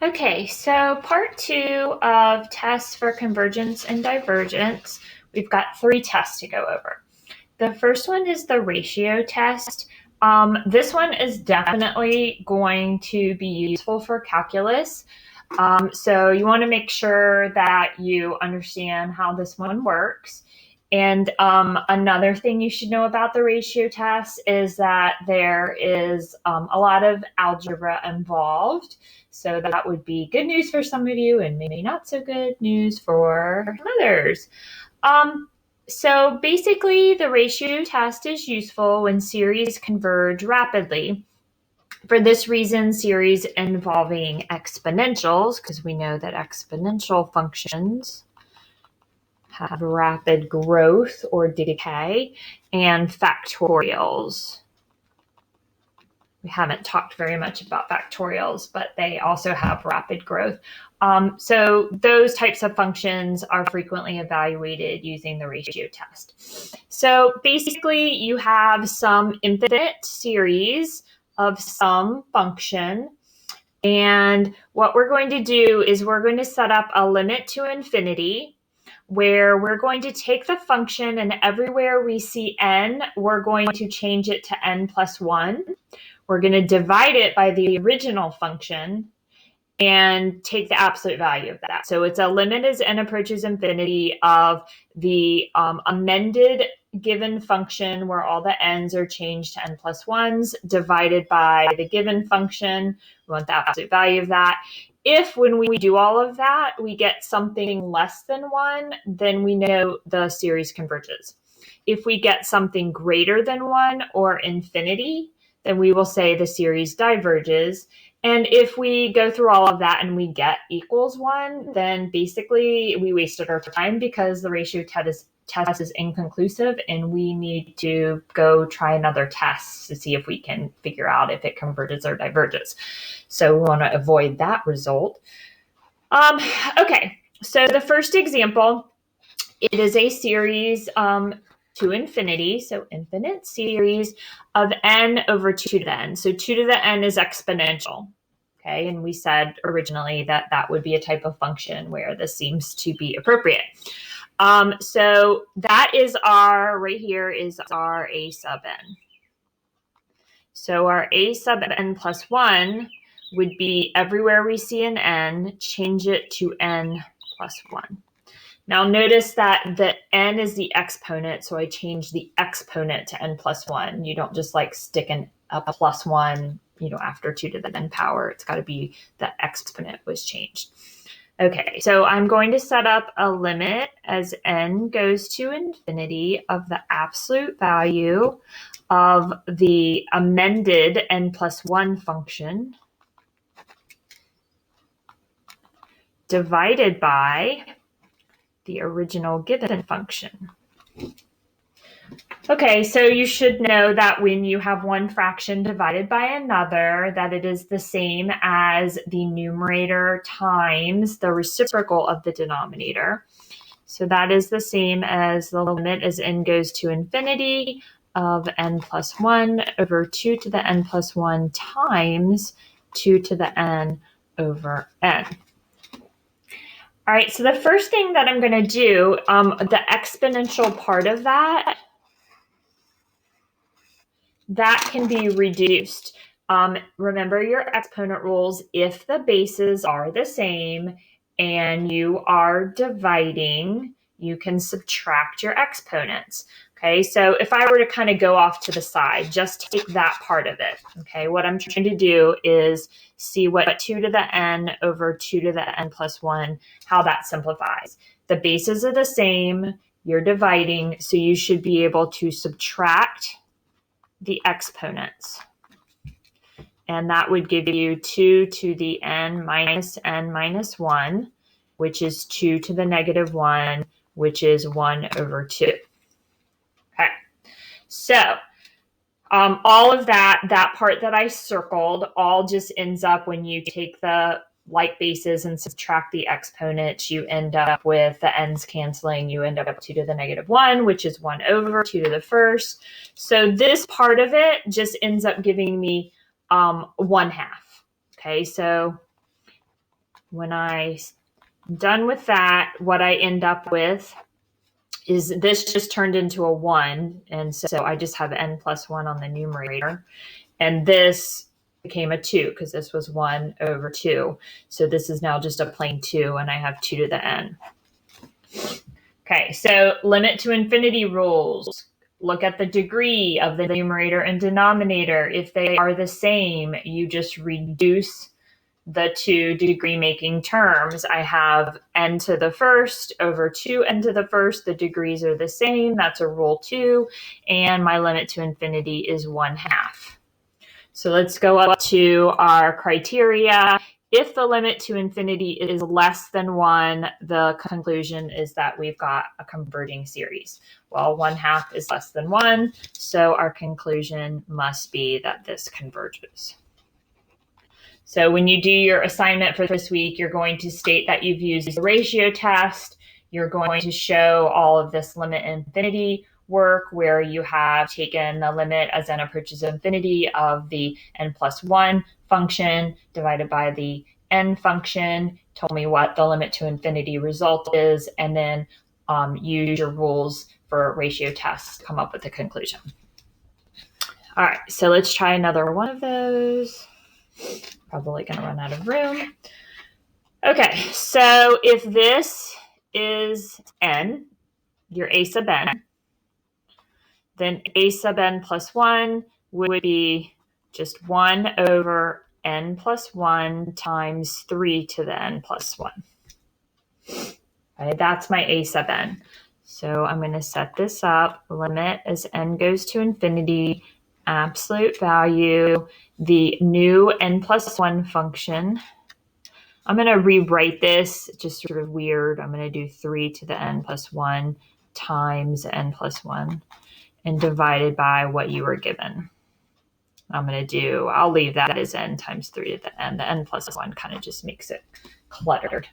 Okay, so part 2 of tests for convergence and divergence, we've got 3 tests to go over. The first one is the ratio test. This one is definitely going to be useful for calculus. So you want to make sure that you understand how this one works. And another thing you should know about the ratio test is that there is a lot of algebra involved. So that would be good news for some of you and maybe not so good news for others. So basically, the ratio test is useful when series converge rapidly. For this reason, series involving exponentials, because we know that exponential functions have rapid growth or decay, and factorials. We haven't talked very much about factorials, but they also have rapid growth. So those types of functions are frequently evaluated using the ratio test. So basically, you have some infinite series of some function. And what we're going to do is we're going to set up a limit to infinity where we're going to take the function and everywhere we see n, we're going to change it to n plus 1. We're going to divide it by the original function and take the absolute value of that. So it's a limit as n approaches infinity of the amended given function where all the n's are changed to n plus 1s divided by the given function. We want the absolute value of that. If when we do all of that, we get something less than 1, then we know the series converges. If we get something greater than 1 or infinity, then we will say the series diverges. And if we go through all of that and we get equals 1, then basically we wasted our time because the ratio test is inconclusive and we need to go try another test to see if we can figure out if it converges or diverges. So we want to avoid that result. Okay, so the first example, it is a series to infinity, so infinite series of n over 2 to the n. So 2 to the n is exponential, okay? And we said originally that that would be a type of function where this seems to be appropriate. So that is right here is our a sub n. So our a sub n plus 1 would be everywhere we see an n, change it to n plus 1. Now notice that the n is the exponent, so I change the exponent to n plus 1. You don't just like stick a plus 1, after 2 to the n power. It's got to be the exponent was changed. Okay, so I'm going to set up a limit as n goes to infinity of the absolute value of the amended n plus 1 function divided by the original given function. Okay, so you should know that when you have one fraction divided by another, that it is the same as the numerator times the reciprocal of the denominator. So that is the same as the limit as n goes to infinity of n plus 1 over 2 to the n plus 1 times 2 to the n over n. All right, so the first thing that I'm going to do, the exponential part of that can be reduced. Remember your exponent rules. If the bases are the same and you are dividing, you can subtract your exponents. Okay, so if I were to kind of go off to the side, just take that part of it. Okay, what I'm trying to do is see what 2 to the n over 2 to the n plus 1, how that simplifies. The bases are the same, you're dividing, so you should be able to subtract the exponents. And that would give you 2 to the n minus 1, which is 2 to the negative 1, which is 1 over 2. Okay, so all of that part that I circled, all just ends up when you take the like bases and subtract the exponents, you end up with the n's canceling. You end up with 2 to the negative 1, which is 1 over 2 to the first. So this part of it just ends up giving me 1/2. Okay, so when I'm done with that, what I end up with is this just turned into a 1. And so I just have n plus 1 on the numerator. And this became a 2 because this was 1 over 2. So this is now just a plain 2, and I have 2 to the n. Okay, so limit to infinity rules. Look at the degree of the numerator and denominator. If they are the same, you just reduce the two degree making terms. I have n to the first over 2n to the first. The degrees are the same. That's a rule 2. And my limit to infinity is 1/2. So let's go up to our criteria. If the limit to infinity is less than 1, the conclusion is that we've got a converging series. Well, 1/2 is less than 1, so our conclusion must be that this converges. So when you do your assignment for this week, you're going to state that you've used the ratio test. You're going to show all of this limit infinity work where you have taken the limit as n approaches infinity of the n plus 1 function divided by the n function, told me what the limit to infinity result is, and then use your rules for ratio tests to come up with a conclusion. All right, so let's try another one of those. Probably going to run out of room. Okay, so if this is n, your a sub n, then a sub n plus 1 would be just 1 over n plus 1 times 3 to the n plus 1. Okay, that's my a sub n. So I'm going to set this up, limit as n goes to infinity, absolute value, the new n plus 1 function. I'm going to rewrite this, just sort of weird. I'm going to do 3 to the n plus 1 times n plus 1 and divided by what you were given. I'll leave that as n times 3 to the n. The n plus 1 kind of just makes it cluttered.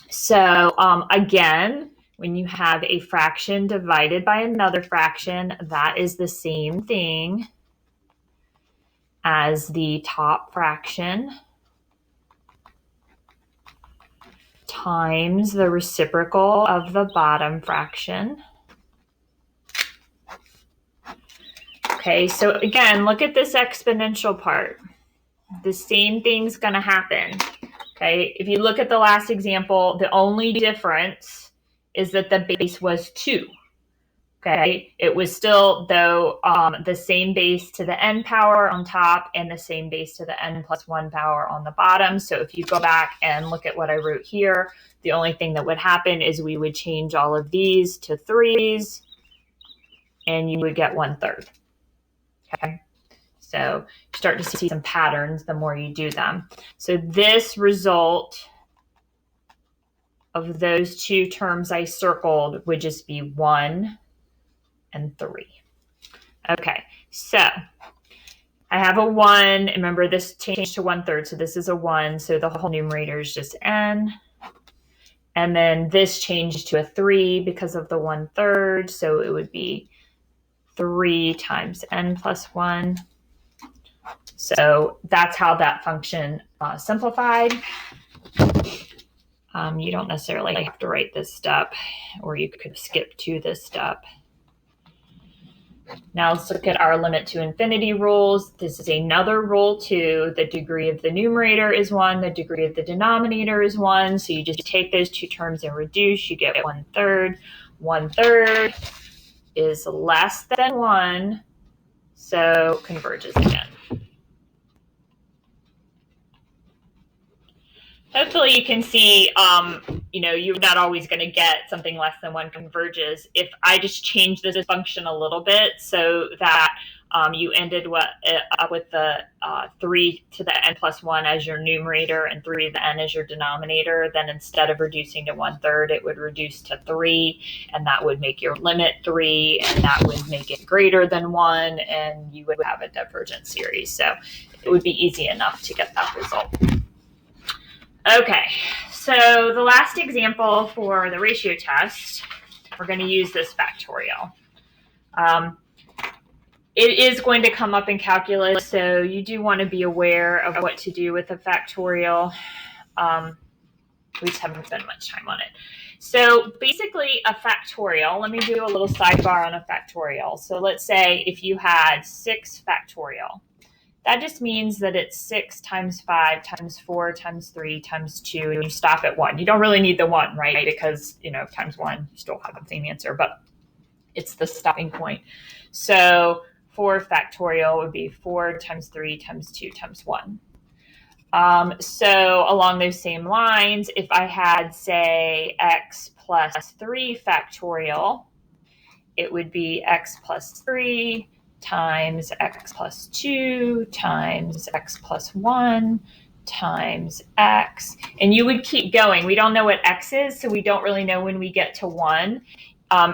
So again, when you have a fraction divided by another fraction, that is the same thing as the top fraction times the reciprocal of the bottom fraction. Okay, so again, look at this exponential part. The same thing's going to happen. Okay, if you look at the last example, the only difference is that the base was 2. Okay, it was still, though, the same base to the n power on top and the same base to the n plus 1 power on the bottom. So if you go back and look at what I wrote here, the only thing that would happen is we would change all of these to 3s, and you would get 1/3. Okay, so you start to see some patterns the more you do them. So this result of those two terms I circled would just be 1 and 3. Okay, so I have a 1. Remember, this changed to 1/3, so this is a 1. So the whole numerator is just n. And then this changed to a 3 because of the 1/3, so it would be 3 times n plus 1. So that's how that function simplified. You don't necessarily have to write this step, or you could skip to this step. Now let's look at our limit to infinity rules. This is another rule 2. The degree of the numerator is 1. The degree of the denominator is 1. So you just take those two terms and reduce. You get 1/3. 1/3 is less than 1, so converges again. Hopefully you can see, you're not always going to get something less than 1 converges. If I just change this function a little bit so that you ended up with the 3 to the n plus 1 as your numerator and 3 to the n as your denominator, then instead of reducing to 1/3, it would reduce to 3, and that would make your limit 3, and that would make it greater than 1, and you would have a divergent series. So it would be easy enough to get that result. Okay, so the last example for the ratio test, we're going to use this factorial. It is going to come up in calculus, so you do want to be aware of what to do with a factorial. We just haven't spent much time on it. So basically a factorial, let me do a little sidebar on a factorial. So let's say if you had 6 factorial, that just means that it's 6 times 5 times 4 times 3 times 2, and you stop at 1. You don't really need the 1, right? Because, times 1, you still have the same answer, but it's the stopping point. So 4 factorial would be 4 times 3 times 2 times 1. So along those same lines, if I had, say, x plus 3 factorial, it would be x plus 3 times x plus 2 times x plus 1 times x. And you would keep going. We don't know what x is, so we don't really know when we get to 1.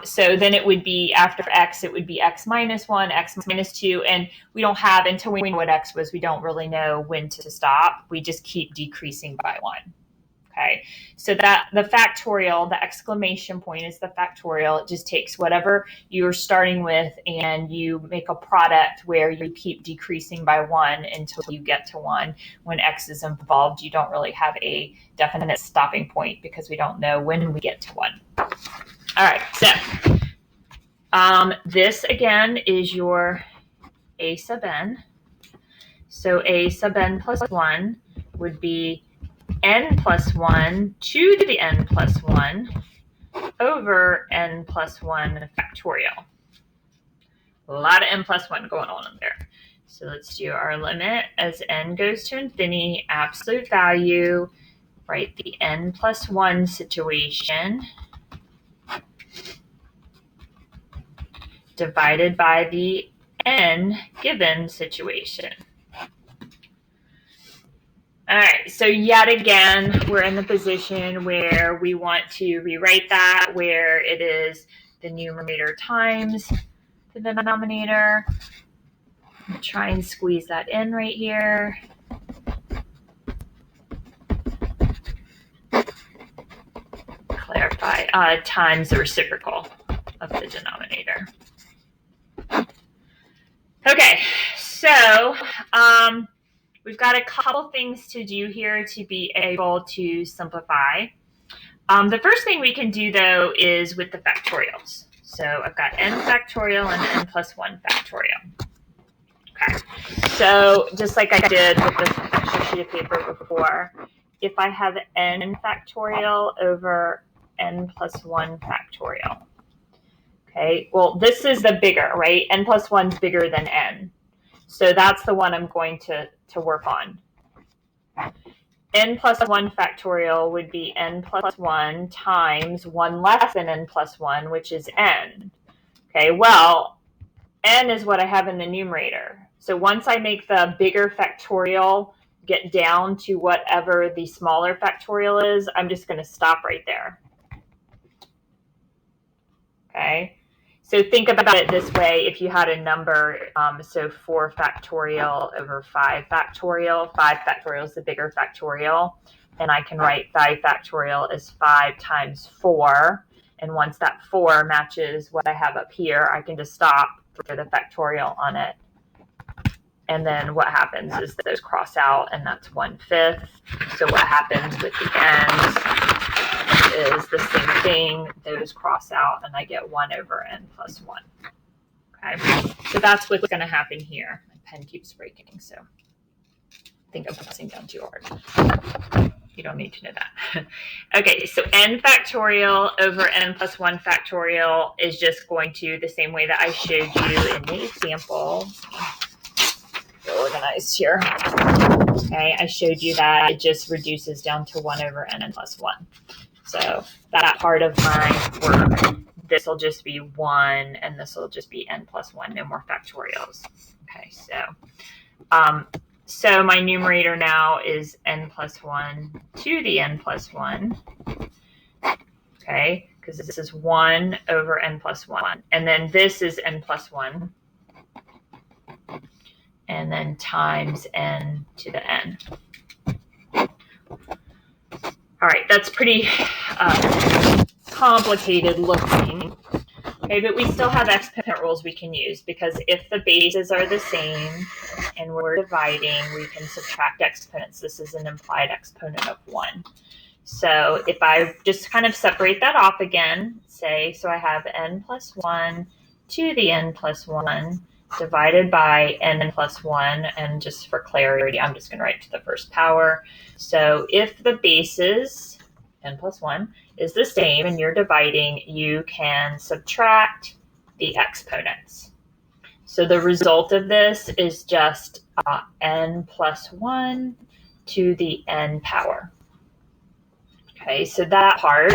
So then it would be, after x, it would be x minus 1, x minus 2, and we don't have, until we know what x was, we don't really know when to stop. We just keep decreasing by 1. Okay, so that the factorial, the exclamation point is the factorial. It just takes whatever you're starting with and you make a product where you keep decreasing by 1 until you get to 1. When x is involved, you don't really have a definite stopping point because we don't know when we get to 1. All right, so this again is your a sub n. So a sub n plus 1 would be n plus 1 to the n plus 1 over n plus 1 factorial. A lot of n plus 1 going on in there. So let's do our limit as n goes to infinity, absolute value, write the n plus 1 situation, divided by the n given situation. All right, so yet again, we're in the position where we want to rewrite that, where it is the numerator times the denominator. I'll try and squeeze that in right here. Clarify, times the reciprocal of the denominator. Okay, so we've got a couple things to do here to be able to simplify. The first thing we can do, though, is with the factorials. So I've got n factorial and n plus 1 factorial. Okay, so just like I did with this extra sheet of paper before, if I have n factorial over n plus 1 factorial. Okay, well, this is the bigger, right? N plus 1 is bigger than n. So that's the one I'm going to work on. N plus 1 factorial would be n plus 1 times 1 less than n plus 1, which is n. Okay, well, n is what I have in the numerator. So once I make the bigger factorial get down to whatever the smaller factorial is, I'm just going to stop right there. Okay, so think about it this way. If you had a number, so 4 factorial over 5 factorial, 5 factorial is the bigger factorial, and I can write 5 factorial as 5 times 4, and once that 4 matches what I have up here, I can just stop for the factorial on it. And then what happens is those cross out, and that's 1/5. So what happens with the ends is the same thing. Those cross out, and I get 1 over n plus 1. Okay, so that's what's going to happen here. My pen keeps breaking, so I think I'm pressing down too hard. You don't need to know that. Okay, so n factorial over n plus 1 factorial is just going to, the same way that I showed you in the example. Get organized here. Okay, I showed you that it just reduces down to 1 over n plus 1. So that part of my work, this will just be 1, and this will just be n plus 1, no more factorials. Okay, so my numerator now is n plus 1 to the n plus 1. Okay, because this is 1 over n plus 1. And then this is n plus 1. And then times n to the n. All right, that's pretty complicated looking. Okay, but we still have exponent rules we can use, because if the bases are the same and we're dividing, we can subtract exponents. This is an implied exponent of 1. So if I just kind of separate that off again, say, so I have n plus 1 to the n plus 1 divided by n plus 1, and just for clarity, I'm just going to write to the first power. So if the bases, n plus 1, is the same and you're dividing, you can subtract the exponents. So the result of this is just n plus 1 to the n power. Okay, so that part,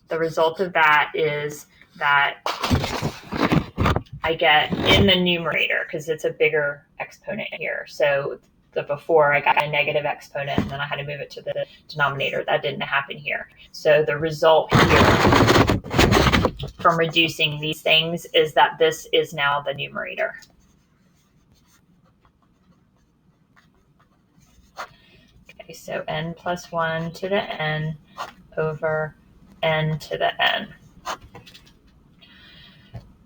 the result of that is that I get in the numerator, because it's a bigger exponent here. So before I got a negative exponent and then I had to move it to the denominator. That didn't happen here. So the result here from reducing these things is that this is now the numerator. Okay, so n plus 1 to the n over n to the n.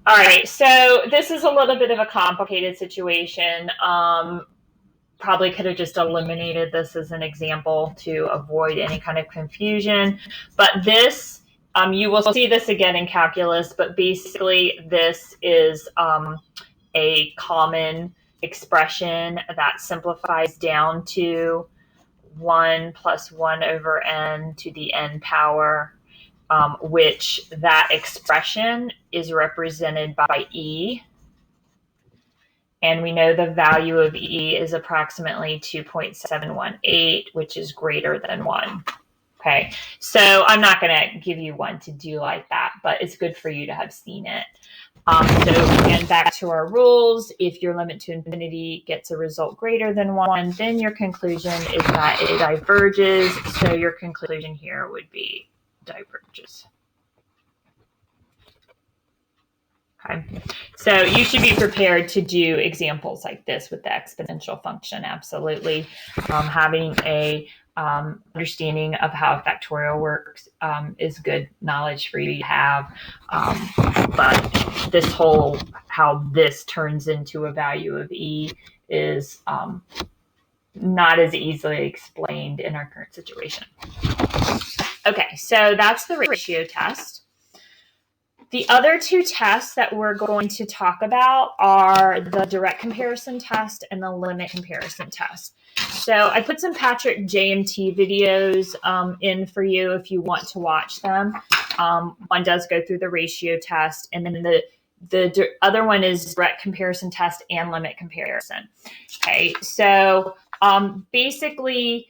All right, so this is a little bit of a complicated situation. Probably could have just eliminated this as an example to avoid any kind of confusion. But this, you will see this again in calculus, but basically this is a common expression that simplifies down to 1 plus 1 over n to the n power, which that expression is represented by e. And we know the value of e is approximately 2.718, which is greater than 1. Okay, so I'm not going to give you one to do like that, but it's good for you to have seen it. So again, back to our rules, if your limit to infinity gets a result greater than 1, then your conclusion is that it diverges. So your conclusion here would be diverges. Okay, so you should be prepared to do examples like this with the exponential function. Absolutely. Having a understanding of how factorial works is good knowledge for you to have. But this whole, how this turns into a value of e is not as easily explained in our current situation. Okay, so that's the ratio test. The other two tests that we're going to talk about are the direct comparison test and the limit comparison test. So I put some Patrick JMT videos in for you if you want to watch them. One does go through the ratio test, and then the other one is direct comparison test and limit comparison. Okay, so basically,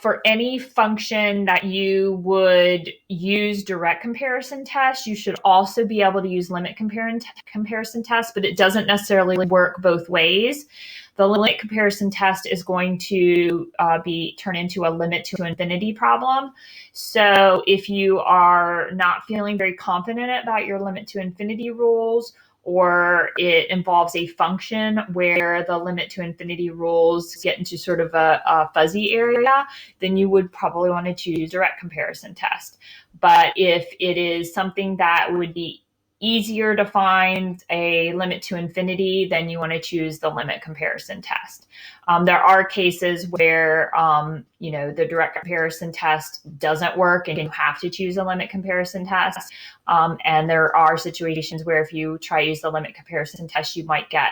for any function that you would use direct comparison test, you should also be able to use limit comparison test, but it doesn't necessarily work both ways. The limit comparison test is going to turn into a limit to infinity problem. So if you are not feeling very confident about your limit to infinity rules, or it involves a function where the limit to infinity rules get into sort of a fuzzy area, then you would probably want to choose direct comparison test. But if it is something that would be easier to find a limit to infinity, then you want to choose the limit comparison test. There are cases where, the direct comparison test doesn't work and you have to choose a limit comparison test. And there are situations where if you try to use the limit comparison test, you might get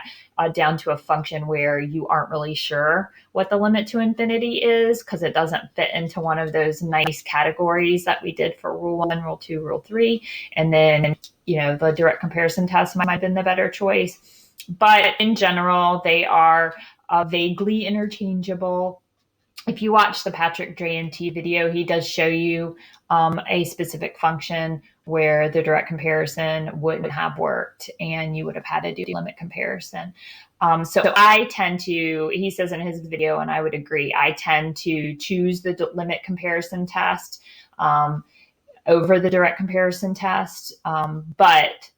down to a function where you aren't really sure what the limit to infinity is because it doesn't fit into one of those nice categories that we did for Rule 1, Rule 2, Rule 3. And then, the direct comparison test might have been the better choice. But in general, they are vaguely interchangeable. If you watch the Patrick JMT video, he does show you a specific function where the direct comparison wouldn't have worked and you would have had to do limit comparison. So I tend to, he says in his video, and I would agree, I tend to choose the limit comparison test over the direct comparison test. But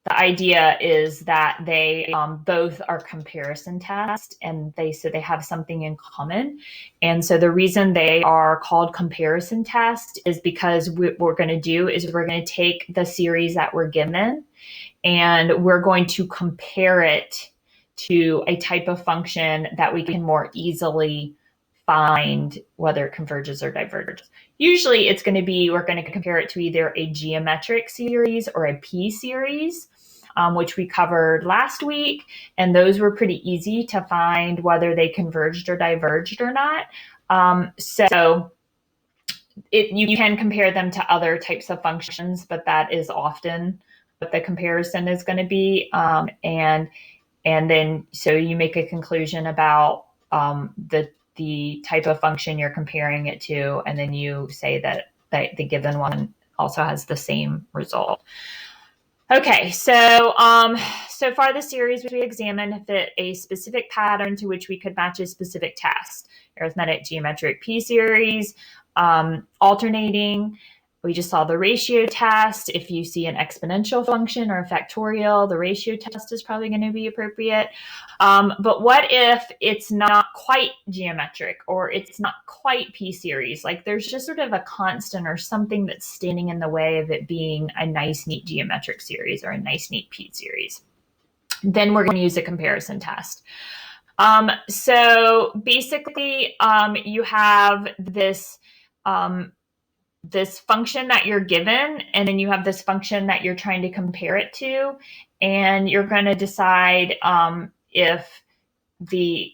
the idea is that they both are comparison tests, and they have something in common. And so the reason they are called comparison tests is because what we're going to do is we're going to take the series that we're given and we're going to compare it to a type of function that we can more easily find whether it converges or diverges. Usually it's going to be, we're going to compare it to either a geometric series or a P series, which we covered last week. And those were pretty easy to find whether they converged or diverged or not. You can compare them to other types of functions, but that is often what the comparison is going to be. And then so you make a conclusion about the type of function you're comparing it to, and then you say that the given one also has the same result. Okay, so so far the series we examined fit a specific pattern to which we could match a specific test. Arithmetic geometric P series, alternating. We just saw the ratio test. If you see an exponential function or a factorial, the ratio test is probably going to be appropriate. But what if it's not quite geometric, or it's not quite P series? Like there's just sort of a constant or something that's standing in the way of it being a nice, neat geometric series or a nice, neat P series. Then we're going to use a comparison test. So basically, you have this function that you're given, and then you have this function that you're trying to compare it to, and you're going to decide if the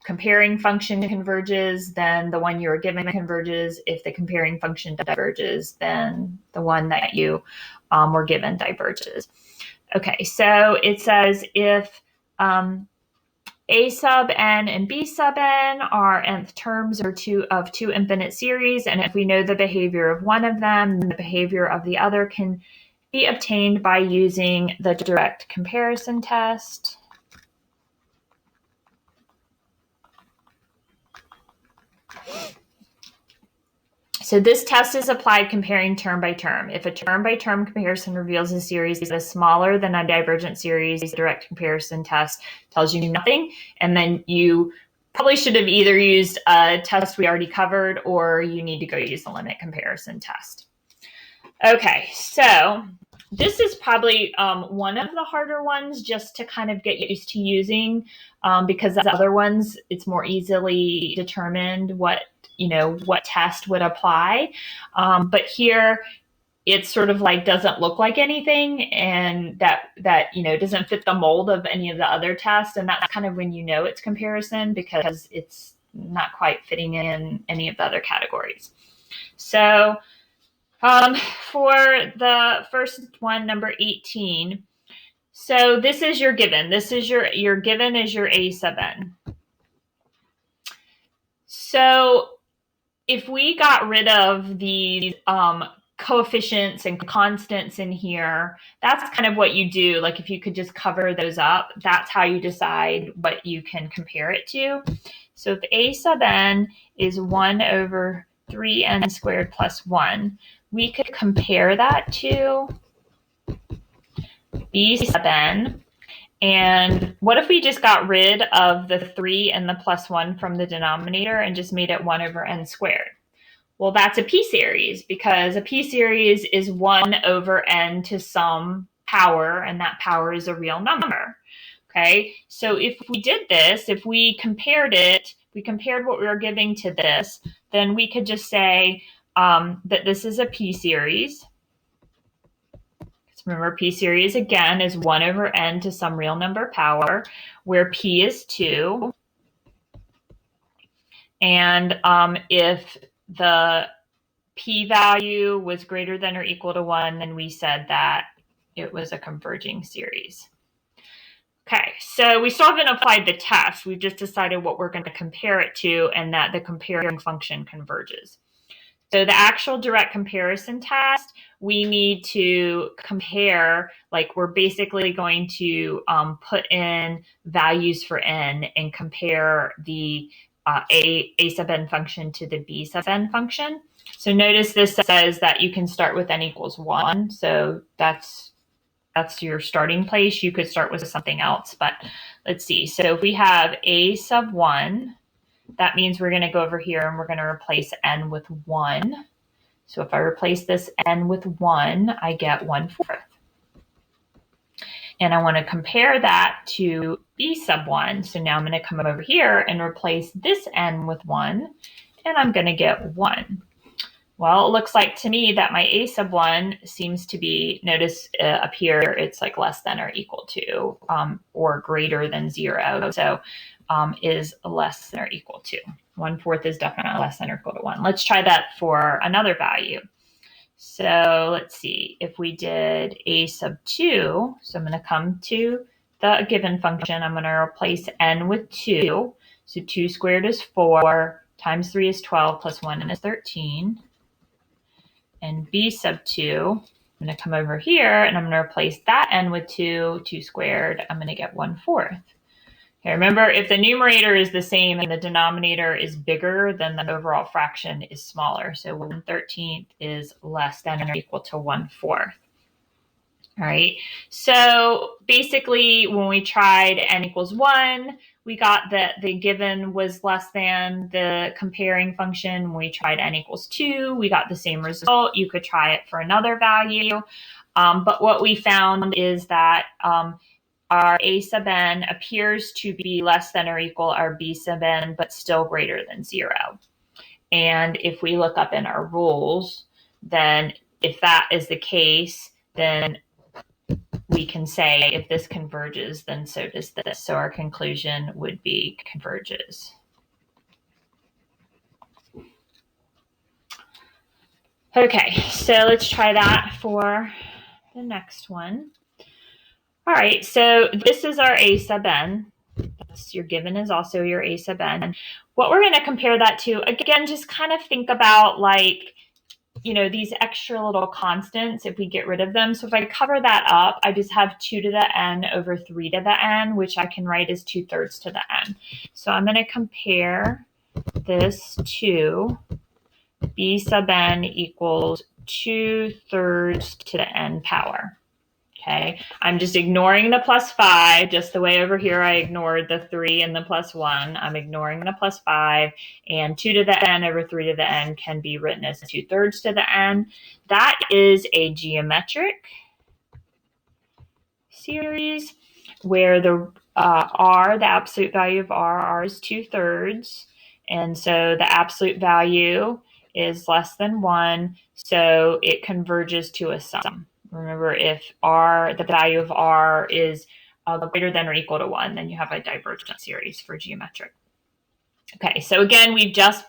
comparing function converges, then the one you were given converges. If the comparing function diverges, then the one that you were given diverges. Okay, so it says if a sub n and b sub n are nth terms of two infinite series, and if we know the behavior of one of them, then the behavior of the other can be obtained by using the direct comparison test. So this test is applied comparing term by term. If a term by term comparison reveals a series that is smaller than a divergent series, the direct comparison test tells you nothing. And then you probably should have either used a test we already covered, or you need to go use the limit comparison test. Okay, so this is probably one of the harder ones just to kind of get used to using, because the other ones, it's more easily determined what test would apply. But here, it's sort of like doesn't look like anything, and that doesn't fit the mold of any of the other tests, and that's kind of when you know it's comparison, because it's not quite fitting in any of the other categories. So for the first one, number 18, so this is your given. This is your given is your a sub n. So if we got rid of these coefficients and constants in here, that's kind of what you do. Like if you could just cover those up, that's how you decide what you can compare it to. So if a sub n is 1 over 3n squared plus 1, we could compare that to b sub n. And what if we just got rid of the 3 and the plus 1 from the denominator and just made it 1 over n squared? Well, that's a p-series, because a p-series is 1 over n to some power, and that power is a real number. Okay, so if we did this, if we compared what we were giving to this, then we could just say that this is a p-series. Remember, p-series, again, is 1 over n to some real number power, where p is 2. And if the p-value was greater than or equal to 1, then we said that it was a converging series. Okay, so we still haven't applied the test. We've just decided what we're going to compare it to, and that the comparing function converges. So the actual direct comparison test, we need to compare, like we're basically going to put in values for n and compare the a sub n function to the b sub n function. So notice this says that you can start with n equals 1. So that's that's your starting place. You could start with something else, but let's see. So if we have a sub 1, that means we're going to go over here and we're going to replace n with 1. So if I replace this n with 1, I get 1/4. And I want to compare that to b sub 1. So now I'm going to come over here and replace this n with 1, and I'm going to get 1. Well, it looks like to me that my a sub 1 seems to be, notice up here, it's like less than or equal to or greater than 0. So is less than or equal to. 1/4 is definitely less than or equal to 1. Let's try that for another value. So let's see, if we did a sub 2, so I'm going to come to the given function. I'm going to replace n with 2. So 2 squared is 4, times 3 is 12, plus 1 is 13. And b sub 2, I'm going to come over here and I'm going to replace that n with 2, 2 squared, I'm going to get 1/4. Okay, remember, if the numerator is the same and the denominator is bigger, then the overall fraction is smaller. So 1/13 is less than or equal to 1/4. All right, so basically when we tried n equals 1, we got that the given was less than the comparing function. When we tried n equals 2, we got the same result. You could try it for another value. But what we found is that our a sub n appears to be less than or equal our b sub n, but still greater than 0. And if we look up in our rules, then if that is the case, then we can say if this converges, then so does this. So our conclusion would be converges. Okay, so let's try that for the next one. All right, so this is our a sub n. That's your given is also your a sub n. What we're going to compare that to, again, just kind of think about like, you know, these extra little constants, if we get rid of them. So if I cover that up, I just have 2 to the n over 3 to the n, which I can write as 2/3 to the n. So I'm going to compare this to b sub n equals 2/3 to the n power. Okay, I'm just ignoring the plus 5, just the way over here I ignored the 3 and the plus 1. I'm ignoring the plus 5, and 2 to the n over 3 to the n can be written as 2/3 to the n. That is a geometric series where the r, the absolute value of r is 2/3, and so the absolute value is less than 1, so it converges to a sum. Remember, if r, the value of r is greater than or equal to 1, then you have a divergent series for geometric. Okay, so again, we've just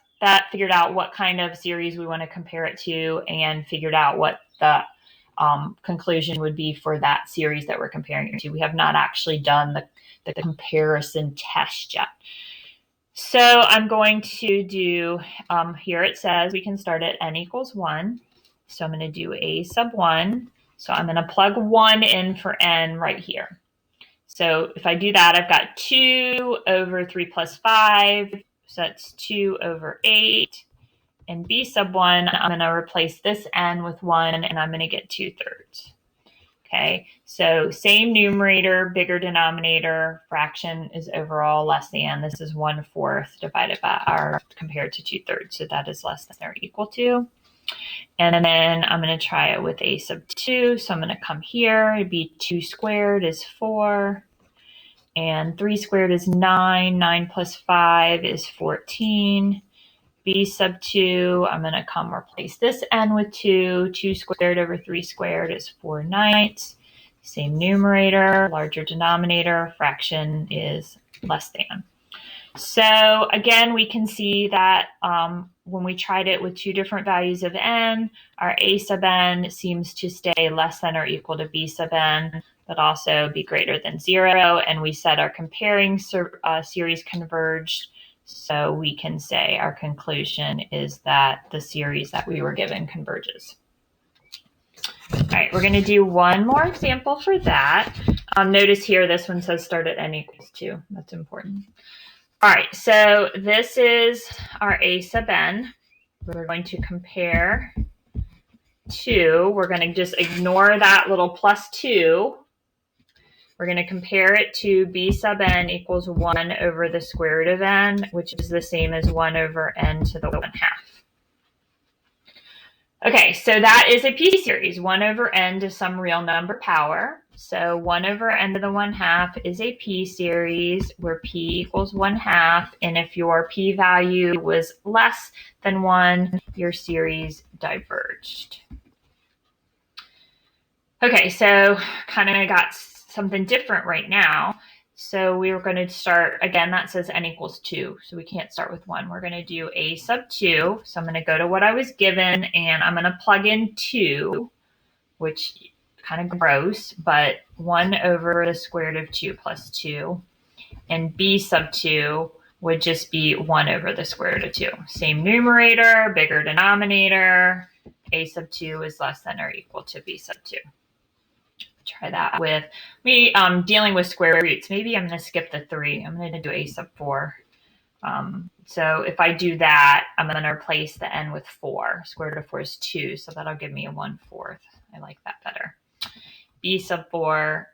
figured out what kind of series we want to compare it to and figured out what the conclusion would be for that series that we're comparing it to. We have not actually done the comparison test yet. So I'm going to do, here it says we can start at n equals 1. So I'm going to do a sub 1. So I'm going to plug 1 in for n right here. So if I do that, I've got 2 over 3 plus 5. So that's 2 over 8. And b sub 1, I'm going to replace this n with 1, and I'm going to get 2/3. Okay, so same numerator, bigger denominator, fraction is overall less than. This is 1/4 divided by r compared to 2/3, so that is less than or equal to. And then I'm going to try it with a sub 2, so I'm going to come here. It'd be 2 squared is 4, and 3 squared is 9. 9 plus 5 is 14. B sub 2, I'm going to come replace this n with 2. 2 squared over 3 squared is 4/9. Same numerator, larger denominator, fraction is less than. So again, we can see that when we tried it with 2 different values of n, our a sub n seems to stay less than or equal to b sub n, but also be greater than 0. And we said our comparing series converged. So we can say our conclusion is that the series that we were given converges. All right, we're going to do one more example for that. Notice here this one says start at n equals 2. That's important. All right, so this is our a sub n. We're going to compare 2, we're going to just ignore that little plus 2. We're going to compare it to b sub n equals 1 over the square root of n, which is the same as 1 over n to the 1/2. Okay, so that is a p-series, 1 over n to some real number power. So 1 over n to the 1/2 is a p-series where p equals 1/2, and if your p-value was less than 1, your series diverged. Okay, so kind of got something different right now. So we were going to start, again, that says n equals 2, so we can't start with 1. We're going to do a sub 2. So I'm going to go to what I was given, and I'm going to plug in 2, which kind of gross, but 1 over the square root of 2 plus 2. And b sub 2 would just be 1 over the square root of 2. Same numerator, bigger denominator. A sub 2 is less than or equal to b sub 2. Try that with me dealing with square roots. Maybe I'm going to skip the 3. I'm going to do a sub 4. So if I do that, I'm going to replace the n with 4. Square root of 4 is 2, so that'll give me a 1/4. I like that better. B sub 4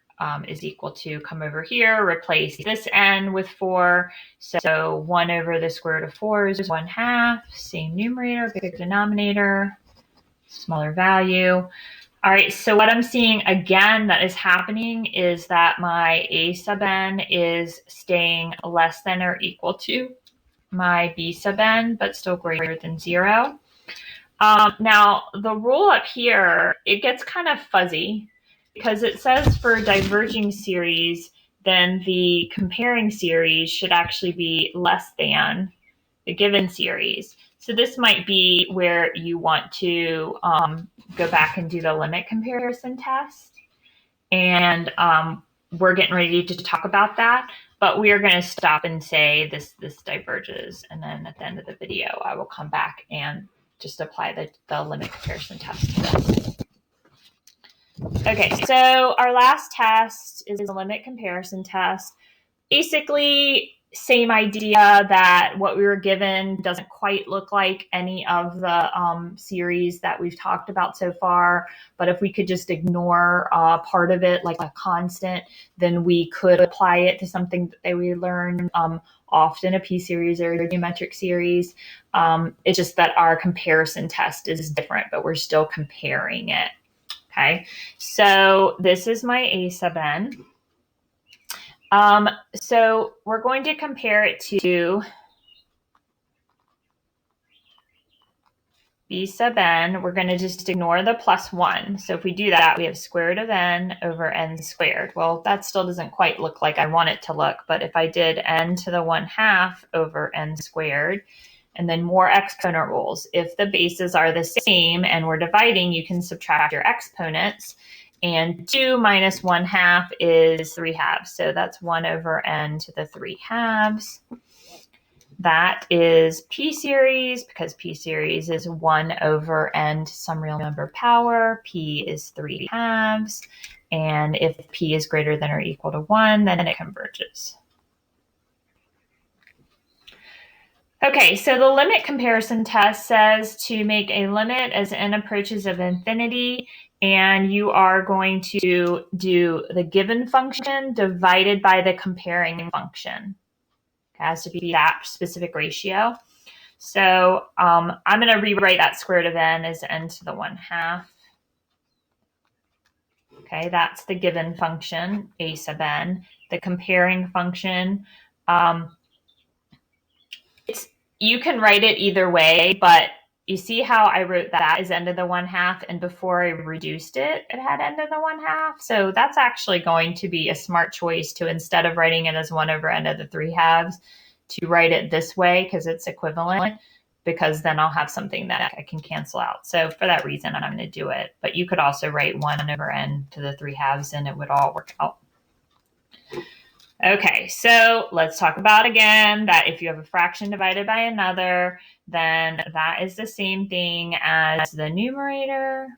is equal to, come over here, replace this n with 4. So 1 over the square root of 4 is 1/2. Same numerator, bigger denominator, smaller value. All right, so what I'm seeing again that is happening is that my a sub n is staying less than or equal to my b sub n, but still greater than 0. Now, the rule up here, it gets kind of fuzzy because it says for diverging series, then the comparing series should actually be less than the given series. So this might be where you want to go back and do the limit comparison test. And we're getting ready to talk about that, but we are going to stop and say this diverges. And then at the end of the video, I will come back and just apply the limit comparison test to this. Okay, so our last test is the limit comparison test. Basically, same idea that what we were given doesn't quite look like any of the series that we've talked about so far. But if we could just ignore part of it, like a constant, then we could apply it to something that we learned often, a p-series or a geometric series. It's just that our comparison test is different, but we're still comparing it. Okay, so this is my a sub n. So we're going to compare it to b sub n. We're going to just ignore the plus 1. So if we do that, we have square root of n over n squared. Well, that still doesn't quite look like I want it to look, but if I did n to the 1/2 over n squared, and then more exponent rules. If the bases are the same and we're dividing, you can subtract your exponents. And 2 minus 1/2 is 3/2. So that's 1 over n to the 3/2. That is p-series, because p-series is 1 over n to some real number power. P is 3/2. And if p is greater than or equal to 1, then it converges. Okay, so the limit comparison test says to make a limit as n approaches of infinity, and you are going to do the given function divided by the comparing function. It has to be that specific ratio. So I'm going to rewrite that square root of n as n to the 1/2. Okay, that's the given function, a sub n. The comparing function, you can write it either way, but you see how I wrote that as n to the 1/2, and before I reduced it, it had n to the 1/2. So that's actually going to be a smart choice to, instead of writing it as 1 over n to the 3/2, to write it this way because it's equivalent, because then I'll have something that I can cancel out. So for that reason, I'm going to do it. But you could also write 1 over n to the 3/2 and it would all work out. Okay, so let's talk about again that if you have a fraction divided by another, then that is the same thing as the numerator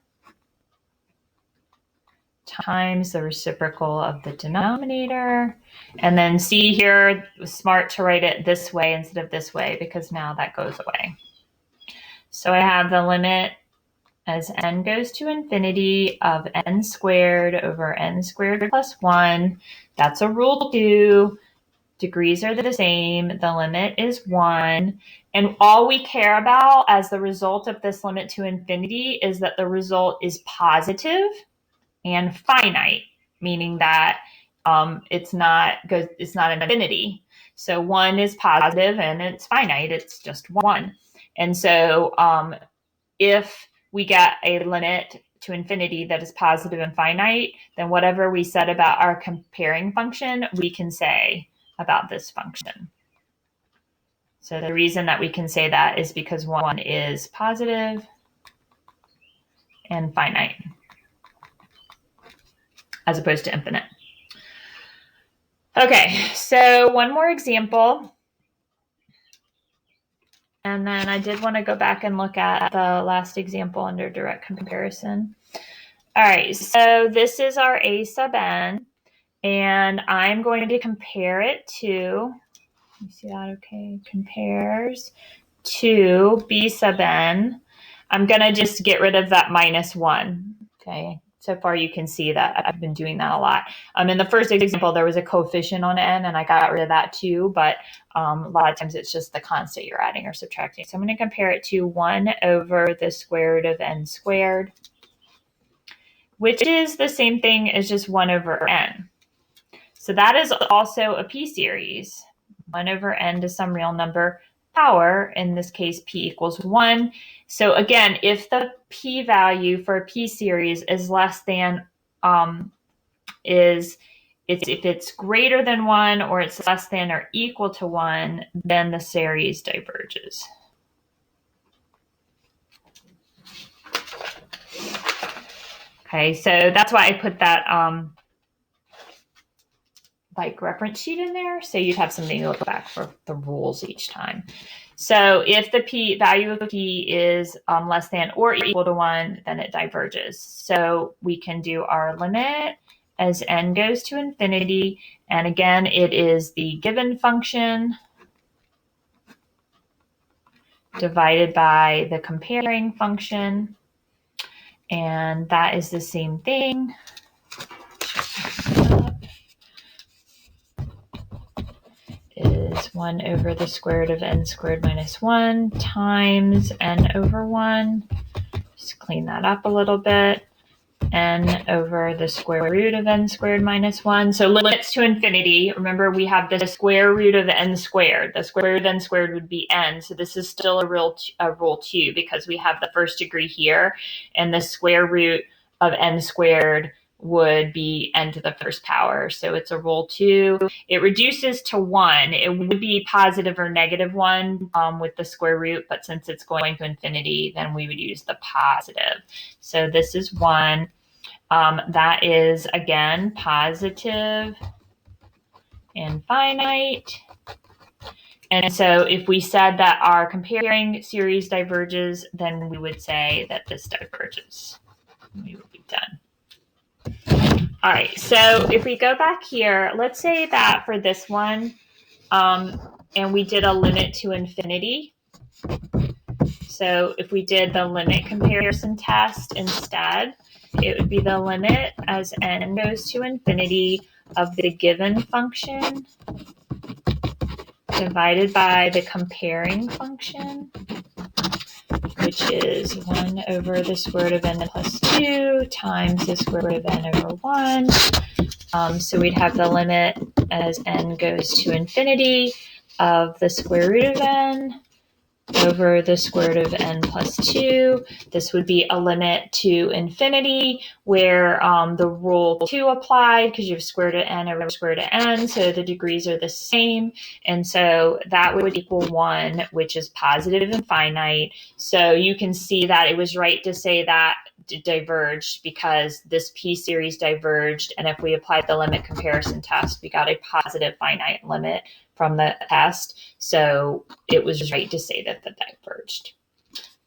times the reciprocal of the denominator. And then see here, it was smart to write it this way instead of this way, because now that goes away. So I have the limit as n goes to infinity of n squared over n squared plus 1. That's a rule 2. Degrees are the same. The limit is 1. And all we care about as the result of this limit to infinity is that the result is positive and finite, meaning that it's not an infinity. So 1 is positive and it's finite. It's just 1. And so if we get a limit to infinity that is positive and finite, then whatever we said about our comparing function, we can say about this function. So the reason that we can say that is because 1 is positive and finite, as opposed to infinite. Okay, so one more example. And then I did want to go back and look at the last example under direct comparison. All right, so this is our a sub n, and I'm going to compare it to, you see that okay, compares to b sub n. I'm going to just get rid of that minus 1, okay? So far you can see that I've been doing that a lot. In the first example, there was a coefficient on n, and I got rid of that too, but a lot of times it's just the constant you're adding or subtracting. So I'm going to compare it to 1 over the square root of n squared, which is the same thing as just 1 over n. So that is also a p-series. 1 over n to some real number power, in this case p equals 1. So again, if the p-value for a p-series is less than, if it's greater than 1 or it's less than or equal to 1, then the series diverges. Okay, so that's why I put that like reference sheet in there, so you'd have something to look back for the rules each time. So if the value of p is less than or equal to 1, then it diverges. So we can do our limit as n goes to infinity, and again, it is the given function divided by the comparing function, and that is the same thing. Is 1 over the square root of n squared minus 1 times n over 1. Just clean that up a little bit. N over the square root of n squared minus 1. So limits to infinity. Remember, we have the square root of n squared. The square root of n squared would be n. So this is still a rule 2 because we have the first degree here, and the square root of n squared would be n to the first power. So it's a rule 2. It reduces to 1. It would be positive or negative 1 with the square root, but since it's going to infinity, then we would use the positive. So this is 1. That is, again, positive and finite. And so if we said that our comparing series diverges, then we would say that this diverges. We would be done. All right, so if we go back here, let's say that for this one, and we did a limit to infinity. So if we did the limit comparison test instead, it would be the limit as n goes to infinity of the given function divided by the comparing function, which is 1 over the square root of n plus 2 times the square root of n over 1. So we'd have the limit as n goes to infinity of the square root of n over the square root of n plus 2. This would be a limit to infinity where the rule 2 applied because you have square root of n over square root of n, so the degrees are the same. And so that would equal 1, which is positive and finite. So you can see that it was right to say that it diverged because this p-series diverged, and if we applied the limit comparison test, we got a positive finite limit from the test. So it was right to say that that diverged.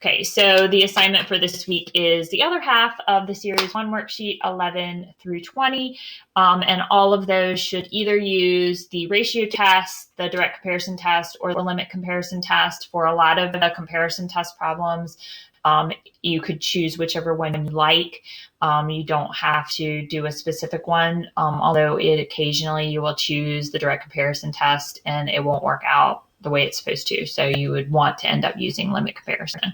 Okay, so the assignment for this week is the other half of the Series 1 worksheet, 11 through 20, and all of those should either use the ratio test, the direct comparison test, or the limit comparison test. For a lot of the comparison test problems, You could choose whichever one you like. You don't have to do a specific one, although occasionally you will choose the direct comparison test and it won't work out the way it's supposed to. So you would want to end up using limit comparison.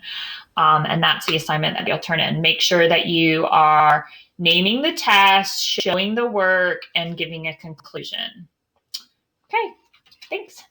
And that's the assignment that you'll turn in. Make sure that you are naming the test, showing the work, and giving a conclusion. Okay, thanks.